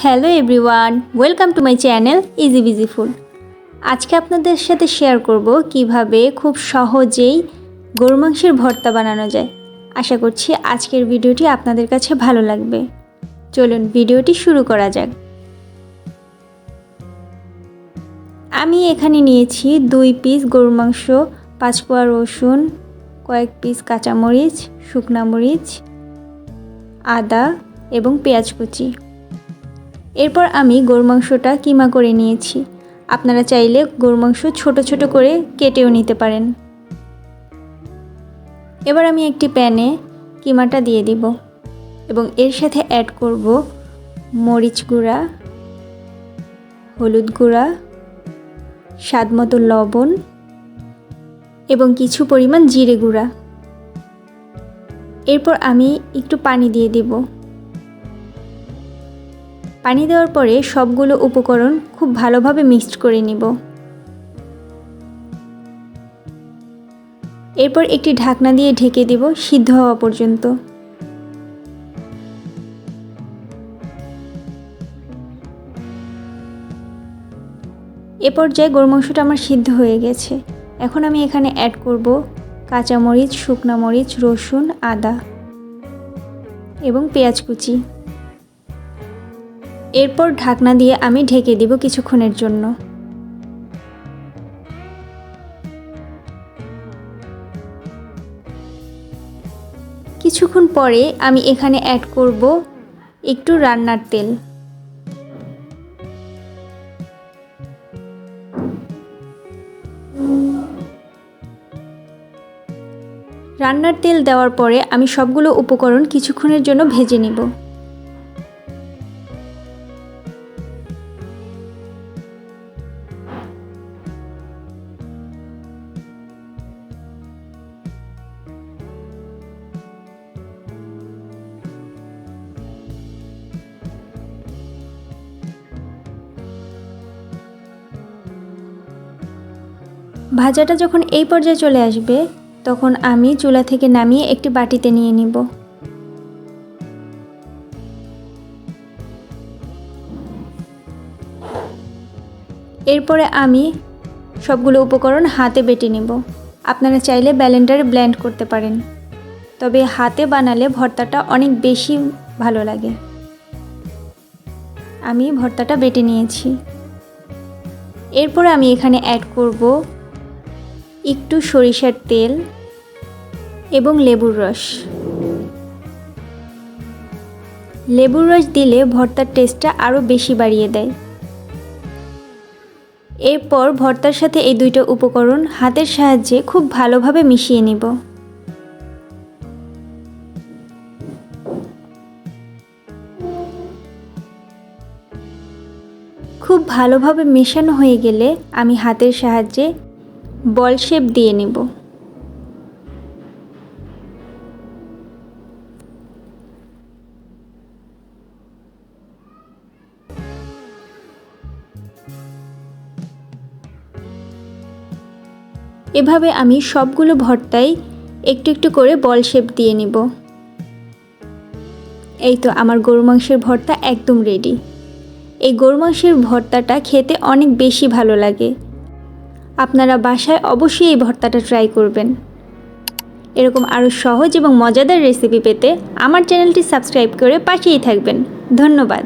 Hello everyone, welcome to my channel easy busy food. আজকে আপনাদের সাথে শেয়ার করব কিভাবে খুব সহজেই গরুর মাংসের ভর্তা বানানো যায়। আশা করছি আজকের ভিডিওটি আপনাদের কাছে ভালো লাগবে। চলুন ভিডিওটি শুরু করা যাক। আমি এখানে নিয়েছি 2 পিস গরুর মাংস, 5 কোয়া রসুন, কয়েক পিস কাঁচামরিচ, শুকনা মরিচ, আদা এবং পেঁয়াজ কুচি। এরপর আমি গরুর মাংসটা কিমা করে নিয়েছি। আপনারা চাইলে গরুর মাংস ছোট ছোট করে কেটেও নিতে পারেন। এবার আমি একটি প্যানে কিমাটা দিয়ে দিব এবং এর সাথে অ্যাড করব মরিচ গুঁড়া, হলুদ গুঁড়া, স্বাদমতো লবণ এবং কিছু পরিমাণ জিরে গুঁড়া। এরপর আমি একটু পানি দিয়ে দিব। পানি দেওয়ার পরে সবগুলো উপকরণ খুব ভালোভাবে মিক্সড করে নিব। এরপর একটি ঢাকনা দিয়ে ঢেকে দেব সিদ্ধ হওয়া পর্যন্ত। এ পর্যায়ে গরুর মাংসটা আমার সিদ্ধ হয়ে গেছে। এখন আমি এখানে অ্যাড করব কাঁচামরিচ, শুকনা মরিচ, রসুন, আদা এবং পেঁয়াজ কুচি। এরপর ঢাকনা দিয়ে আমি ঢেকে দিব কিছুক্ষণের জন্য। কিছুক্ষণ পরে আমি এখানে অ্যাড করব একটু রান্নার তেল। রান্নার তেল দেওয়ার পরে আমি সবগুলো উপকরণ কিছুক্ষণের জন্য ভেজে নিব। ভাজাটা যখন এই পর্যায়ে চলে আসবে তখন আমি চুলা থেকে নামিয়ে একটি বাটিতে নিয়ে নিব। এরপরে আমি সবগুলো উপকরণ হাতে বেটে নেব। আপনারা চাইলে ব্লেন্ডারে ব্লেন্ড করতে পারেন, তবে হাতে বানালে ভর্তাটা অনেক বেশি ভালো লাগে। আমি ভর্তাটা বেটে নিয়েছি। এরপরে আমি এখানে অ্যাড করব একটু সরিষার তেল এবং লেবুর রস। লেবুর রস দিলে ভর্তার টেস্টটা আরও বেশি বাড়িয়ে দেয়। এরপর ভর্তার সাথে এই দুইটা উপকরণ হাতের সাহায্যে খুব ভালোভাবে মিশিয়ে নিব। খুব ভালোভাবে মেশানো হয়ে গেলে আমি হাতের সাহায্যে বল শেপ দিয়ে নেব। এভাবে আমি সবগুলো ভর্তায় একটু একটু করে বল শেপ দিয়ে নিব। এই তো আমার গরু মাংসের ভর্তা একদম রেডি। এই গরু মাংসের ভর্তাটা খেতে অনেক বেশি ভালো লাগে। আপনারা বাসায় অবশ্যই এই ভর্তাটা ট্রাই করবেন। এরকম আরও সহজ এবং মজাদার রেসিপি পেতে আমার চ্যানেলটি সাবস্ক্রাইব করে পাশেই থাকবেন। ধন্যবাদ।